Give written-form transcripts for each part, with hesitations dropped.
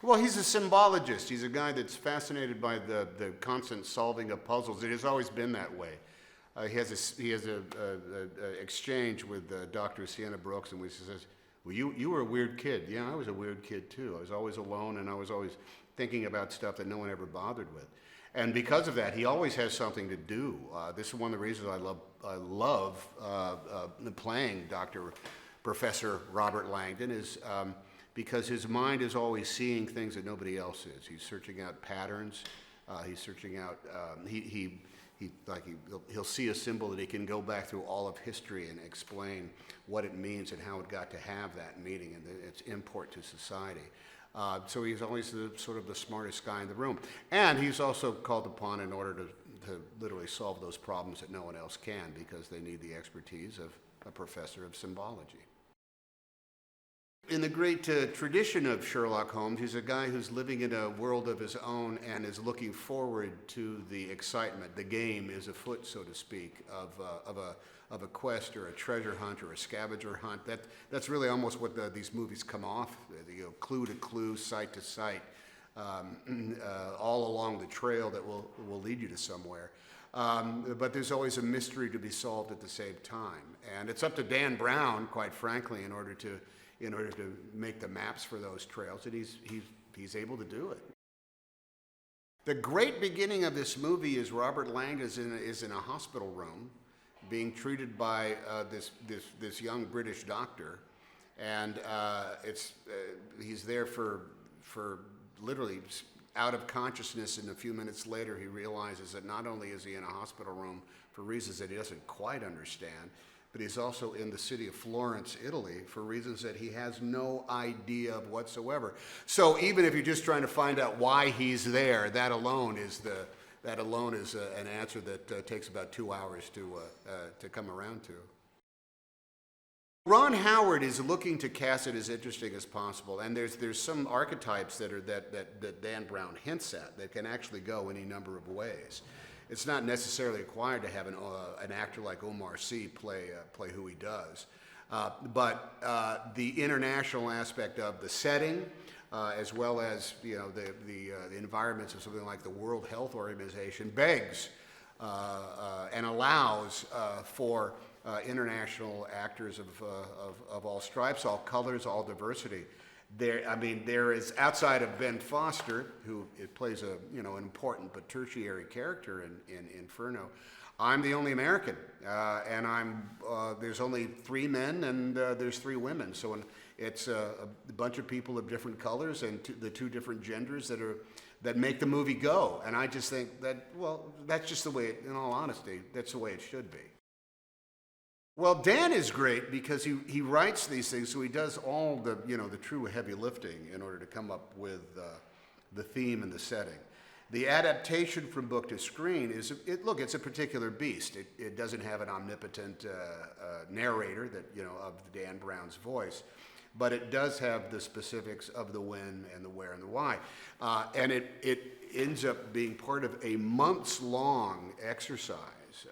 Well, he's a symbologist. He's a guy that's fascinated by the constant solving of puzzles. It has always been that way. He has a exchange with Dr. Sienna Brooks, in which he says, "Well, you were a weird kid." Yeah, I was a weird kid too. I was always alone, and I was always thinking about stuff that no one ever bothered with. And because of that, he always has something to do. This is one of the reasons I love playing Professor Robert Langdon is. Because his mind is always seeing things that nobody else is. He's searching out patterns. He's searching out. He'll see a symbol that he can go back through all of history and explain what it means and how it got to have that meaning and its import to society. So he's always sort of the smartest guy in the room, and he's also called upon in order to literally solve those problems that no one else can, because they need the expertise of a professor of symbology. In the great tradition of Sherlock Holmes, he's a guy who's living in a world of his own and is looking forward to the excitement. The game is afoot, so to speak, of a quest or a treasure hunt or a scavenger hunt. That's really almost what these movies come off, clue to clue, site to site, all along the trail that will lead you to somewhere. But there's always a mystery to be solved at the same time. And it's up to Dan Brown, quite frankly, in order to make the maps for those trails, and he's able to do it. The great beginning of this movie is Robert Langdon is in a hospital room, being treated by this young British doctor, and he's there for literally out of consciousness, and a few minutes later he realizes that not only is he in a hospital room for reasons that he doesn't quite understand, but he's also in the city of Florence, Italy, for reasons that he has no idea of whatsoever. So even if you're just trying to find out why he's there, that alone is an answer that takes about 2 hours to come around to. Ron Howard is looking to cast it as interesting as possible, and there's some archetypes that Dan Brown hints at that can actually go any number of ways. It's not necessarily required to have an actor like Omar Sy play who he does, but the international aspect of the setting, as well as the environments of something like the World Health Organization, begs and allows for international actors of all stripes, all colors, all diversity. There is, outside of Ben Foster, who plays an important but tertiary character in Inferno. I'm the only American, and there's only 3 men and there's 3 women. So it's a bunch of people of different colors and the 2 different genders that make the movie go. And I just think that, well, that's just the way. In all honesty, that's the way it should be. Well, Dan is great because he writes these things, so he does all the true heavy lifting in order to come up with the theme and the setting. The adaptation from book to screen it's a particular beast. It doesn't have an omnipotent narrator of Dan Brown's voice, but it does have the specifics of the when and the where and the why, and it ends up being part of a months-long exercise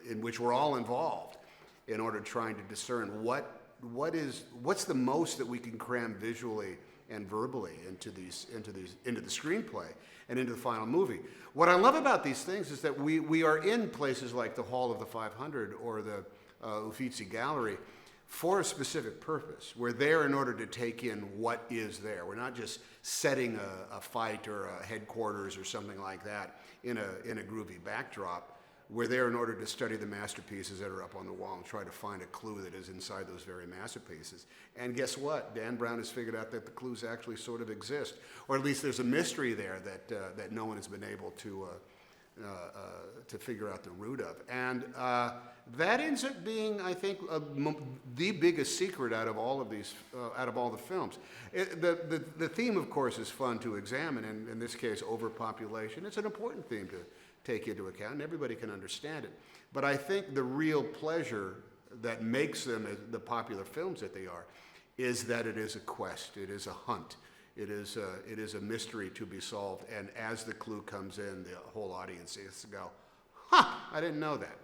in which we're all involved, in order trying to discern what's the most that we can cram visually and verbally into the screenplay and into the final movie. What I love about these things is that we are in places like the Hall of the 500 or the Uffizi Gallery for a specific purpose. We're there in order to take in what is there. We're not just setting a fight or a headquarters or something like that in a groovy backdrop. We're there in order to study the masterpieces that are up on the wall and try to find a clue that is inside those very masterpieces. And guess what? Dan Brown has figured out that the clues actually sort of exist, or at least there's a mystery there that no one has been able to figure out the root of. And that ends up being, I think, the biggest secret out of all of these, out of all the films. The theme, of course, is fun to examine, and in this case, overpopulation. It's an important theme to take into account, and everybody can understand it. But I think the real pleasure that makes them the popular films that they are is that it is a quest, it is a hunt, it is a mystery to be solved, and as the clue comes in, the whole audience has to go, "Huh, I didn't know that."